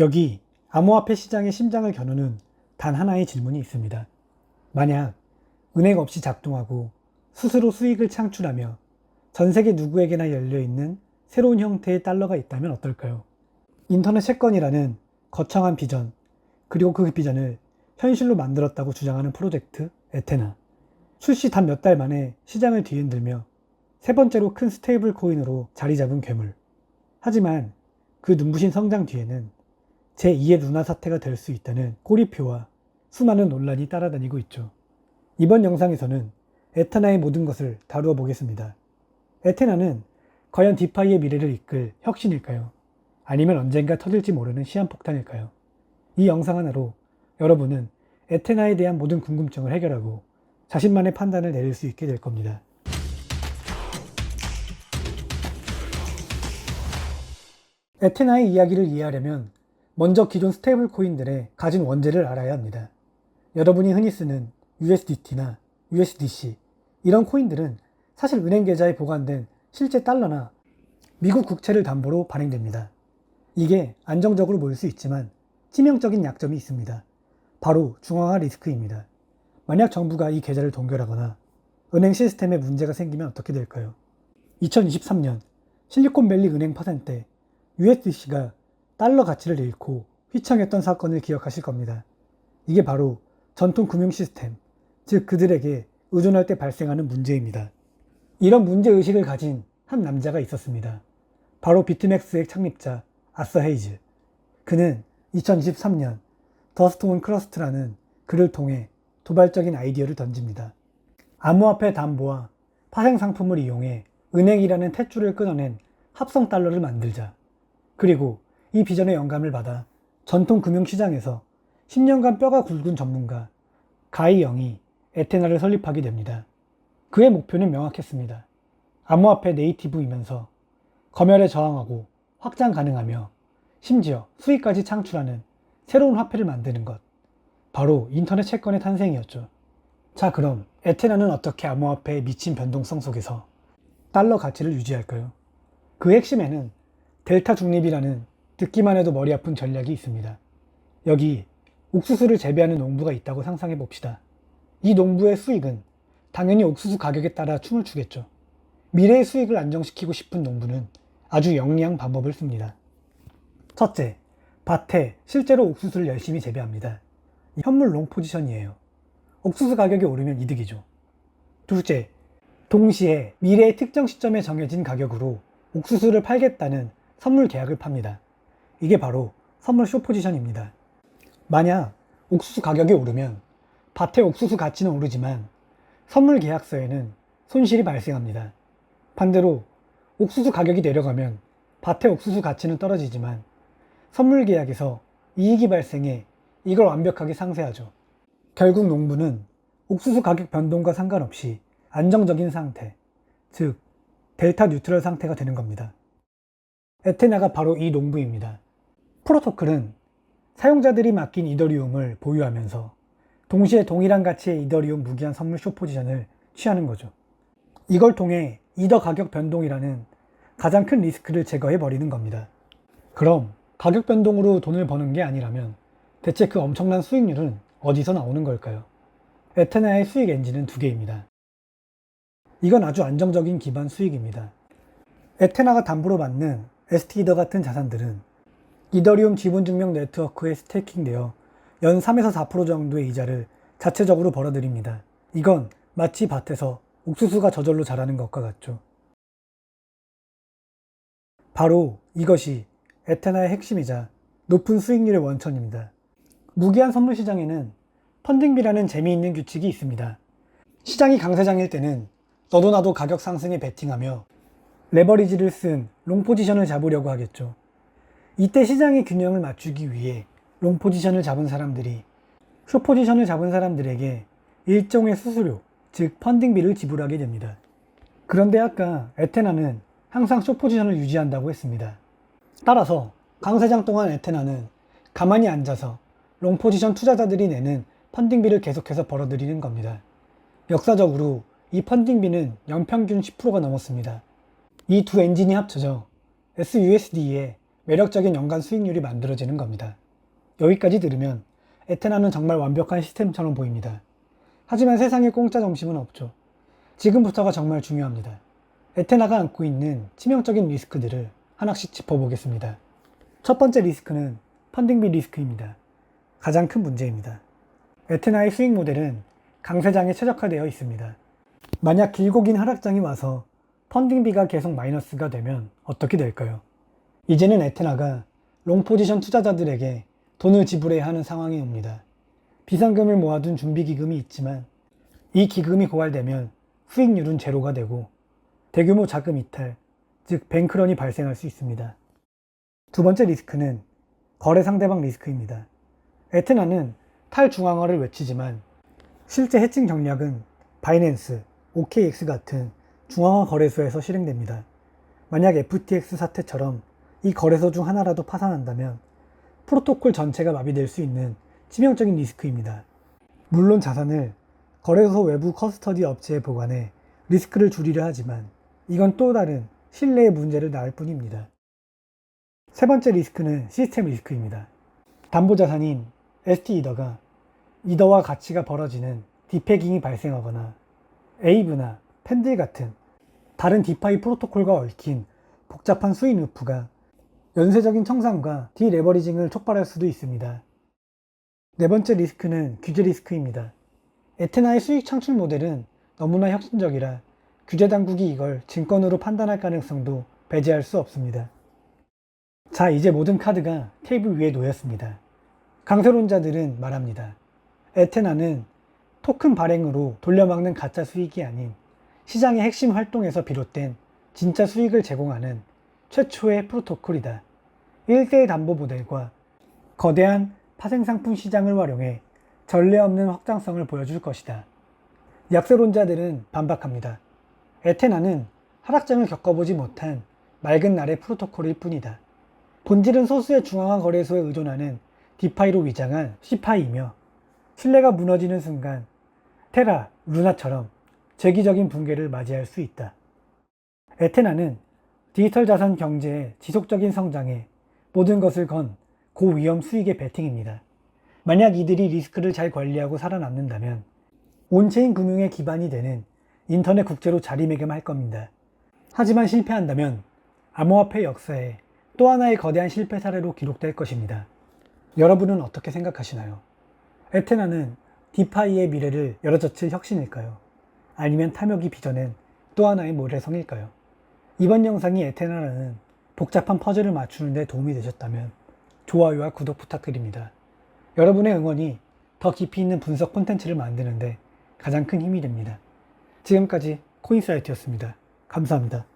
여기 암호화폐 시장의 심장을 겨누는 단 하나의 질문이 있습니다. 만약 은행 없이 작동하고 스스로 수익을 창출하며 전 세계 누구에게나 열려있는 새로운 형태의 달러가 있다면 어떨까요? 인터넷 채권이라는 거창한 비전, 그리고 그 비전을 현실로 만들었다고 주장하는 프로젝트 에테나. 출시 단 몇 달 만에 시장을 뒤흔들며 세 번째로 큰 스테이블 코인으로 자리 잡은 괴물. 하지만 그 눈부신 성장 뒤에는 제2의 루나 사태가 될 수 있다는 꼬리표와 수많은 논란이 따라다니고 있죠. 이번 영상에서는 에테나의 모든 것을 다루어 보겠습니다. 에테나는 과연 디파이의 미래를 이끌 혁신일까요? 아니면 언젠가 터질지 모르는 시한폭탄일까요? 이 영상 하나로 여러분은 에테나에 대한 모든 궁금증을 해결하고 자신만의 판단을 내릴 수 있게 될 겁니다. 에테나의 이야기를 이해하려면 먼저 기존 스테이블 코인들의 가진 원재를 알아야 합니다. 여러분이 흔히 쓰는 USDT나 USDC 이런 코인들은 사실 은행 계좌에 보관된 실제 달러나 미국 국채를 담보로 발행됩니다. 이게 안정적으로 모일 수 있지만 치명적인 약점이 있습니다. 바로 중앙화 리스크입니다. 만약 정부가 이 계좌를 동결하거나 은행 시스템에 문제가 생기면 어떻게 될까요? 2023년 실리콘밸리 은행 파산 때 USDC가 달러 가치를 잃고 휘청했던 사건을 기억하실 겁니다. 이게 바로 전통 금융 시스템, 즉 그들에게 의존할 때 발생하는 문제입니다. 이런 문제의식을 가진 한 남자가 있었습니다. 바로 비트맥스의 창립자 아서 헤이즈. 그는 2023년 더 스톤 크러스트라는 글을 통해 도발적인 아이디어를 던집니다. 암호화폐 담보와 파생 상품을 이용해 은행이라는 탯줄을 끊어낸 합성 달러를 만들자. 그리고 이 비전의 영감을 받아 전통 금융시장에서 10년간 뼈가 굵은 전문가 가이 영이 에테나를 설립하게 됩니다. 그의 목표는 명확했습니다. 암호화폐 네이티브이면서 검열에 저항하고 확장 가능하며 심지어 수익까지 창출하는 새로운 화폐를 만드는 것. 바로 인터넷 채권의 탄생이었죠. 자, 그럼 에테나는 어떻게 암호화폐의 미친 변동성 속에서 달러 가치를 유지할까요? 그 핵심에는 델타 중립이라는 듣기만 해도 머리 아픈 전략이 있습니다. 여기 옥수수를 재배하는 농부가 있다고 상상해 봅시다. 이 농부의 수익은 당연히 옥수수 가격에 따라 춤을 추겠죠. 미래의 수익을 안정시키고 싶은 농부는 아주 영리한 방법을 씁니다. 첫째, 밭에 실제로 옥수수를 열심히 재배합니다. 현물 롱 포지션이에요. 옥수수 가격이 오르면 이득이죠. 둘째, 동시에 미래의 특정 시점에 정해진 가격으로 옥수수를 팔겠다는 선물 계약을 팝니다. 이게 바로 선물 숏 포지션입니다. 만약 옥수수 가격이 오르면 밭의 옥수수 가치는 오르지만 선물 계약서에는 손실이 발생합니다. 반대로 옥수수 가격이 내려가면 밭의 옥수수 가치는 떨어지지만 선물 계약에서 이익이 발생해 이걸 완벽하게 상쇄하죠. 결국 농부는 옥수수 가격 변동과 상관없이 안정적인 상태, 즉 델타 뉴트럴 상태가 되는 겁니다. 에테나가 바로 이 농부입니다. 프로토클은 사용자들이 맡긴 이더리움을 보유하면서 동시에 동일한 가치의 이더리움 무기한 선물 숏 포지션을 취하는 거죠. 이걸 통해 이더 가격 변동이라는 가장 큰 리스크를 제거해 버리는 겁니다. 그럼 가격 변동으로 돈을 버는 게 아니라면 대체 그 엄청난 수익률은 어디서 나오는 걸까요? 에테나의 수익 엔진은 두 개입니다. 이건 아주 안정적인 기반 수익입니다. 에테나가 담보로 받는 ST이더 같은 자산들은 이더리움 지분증명 네트워크에 스테이킹되어 연 3에서 4% 정도의 이자를 자체적으로 벌어들입니다. 이건 마치 밭에서 옥수수가 저절로 자라는 것과 같죠. 바로 이것이 에테나의 핵심이자 높은 수익률의 원천입니다. 무기한 선물 시장에는 펀딩비라는 재미있는 규칙이 있습니다. 시장이 강세장일 때는 너도 나도 가격 상승에 베팅하며 레버리지를 쓴 롱 포지션을 잡으려고 하겠죠. 이때 시장의 균형을 맞추기 위해 롱 포지션을 잡은 사람들이 숏 포지션을 잡은 사람들에게 일종의 수수료, 즉 펀딩비를 지불하게 됩니다. 그런데 아까 에테나는 항상 숏 포지션을 유지한다고 했습니다. 따라서 강세장 동안 에테나는 가만히 앉아서 롱 포지션 투자자들이 내는 펀딩비를 계속해서 벌어들이는 겁니다. 역사적으로 이 펀딩비는 연평균 10%가 넘었습니다. 이 두 엔진이 합쳐져 SUSD의 매력적인 연간 수익률이 만들어지는 겁니다. 여기까지 들으면 에테나는 정말 완벽한 시스템처럼 보입니다. 하지만 세상에 공짜 점심은 없죠. 지금부터가 정말 중요합니다. 에테나가 안고 있는 치명적인 리스크들을 하나씩 짚어보겠습니다. 첫 번째 리스크는 펀딩비 리스크입니다. 가장 큰 문제입니다. 에테나의 수익 모델은 강세장에 최적화되어 있습니다. 만약 길고 긴 하락장이 와서 펀딩비가 계속 마이너스가 되면 어떻게 될까요? 이제는 에테나가 롱포지션 투자자들에게 돈을 지불해야 하는 상황이 옵니다. 비상금을 모아둔 준비기금이 있지만 이 기금이 고갈되면 수익률은 제로가 되고 대규모 자금 이탈, 즉 뱅크런이 발생할 수 있습니다. 두 번째 리스크는 거래 상대방 리스크입니다. 에테나는 탈중앙화를 외치지만 실제 해칭 전략은 바이낸스, OKX 같은 중앙화 거래소에서 실행됩니다. 만약 FTX 사태처럼 이 거래소 중 하나라도 파산한다면 프로토콜 전체가 마비될 수 있는 치명적인 리스크입니다. 물론 자산을 거래소 외부 커스터디 업체에 보관해 리스크를 줄이려 하지만 이건 또 다른 신뢰의 문제를 낳을 뿐입니다. 세 번째 리스크는 시스템 리스크입니다. 담보자산인 ST 이더와 가치가 벌어지는 디패깅이 발생하거나 에이브나 펜들 같은 다른 디파이 프로토콜과 얽힌 복잡한 수인 루프가 연쇄적인 청산과 디레버리징을 촉발할 수도 있습니다. 네 번째 리스크는 규제 리스크입니다. 에테나의 수익 창출 모델은 너무나 혁신적이라 규제 당국이 이걸 증권으로 판단할 가능성도 배제할 수 없습니다. 자, 이제 모든 카드가 테이블 위에 놓였습니다. 강세론자들은 말합니다. 에테나는 토큰 발행으로 돌려막는 가짜 수익이 아닌 시장의 핵심 활동에서 비롯된 진짜 수익을 제공하는 최초의 프로토콜이다. 1대1 담보 모델과 거대한 파생상품 시장을 활용해 전례 없는 확장성을 보여줄 것이다. 약세론자들은 반박합니다. 에테나는 하락장을 겪어보지 못한 맑은 날의 프로토콜일 뿐이다. 본질은 소수의 중앙화 거래소에 의존하는 디파이로 위장한 시파이이며 신뢰가 무너지는 순간 테라, 루나처럼 재기적인 붕괴를 맞이할 수 있다. 에테나는 디지털 자산 경제의 지속적인 성장에 모든 것을 건 고위험 수익의 베팅입니다. 만약 이들이 리스크를 잘 관리하고 살아남는다면 온체인 금융의 기반이 되는 인터넷 국제로 자리매김할 겁니다. 하지만 실패한다면 암호화폐 역사에 또 하나의 거대한 실패 사례로 기록될 것입니다. 여러분은 어떻게 생각하시나요? 에테나는 디파이의 미래를 열어젖힐 혁신일까요? 아니면 탐욕이 빚어낸 또 하나의 모래성일까요? 이번 영상이 에테나라는 복잡한 퍼즐을 맞추는 데 도움이 되셨다면 좋아요와 구독 부탁드립니다. 여러분의 응원이 더 깊이 있는 분석 콘텐츠를 만드는데 가장 큰 힘이 됩니다. 지금까지 코인사이트였습니다. 감사합니다.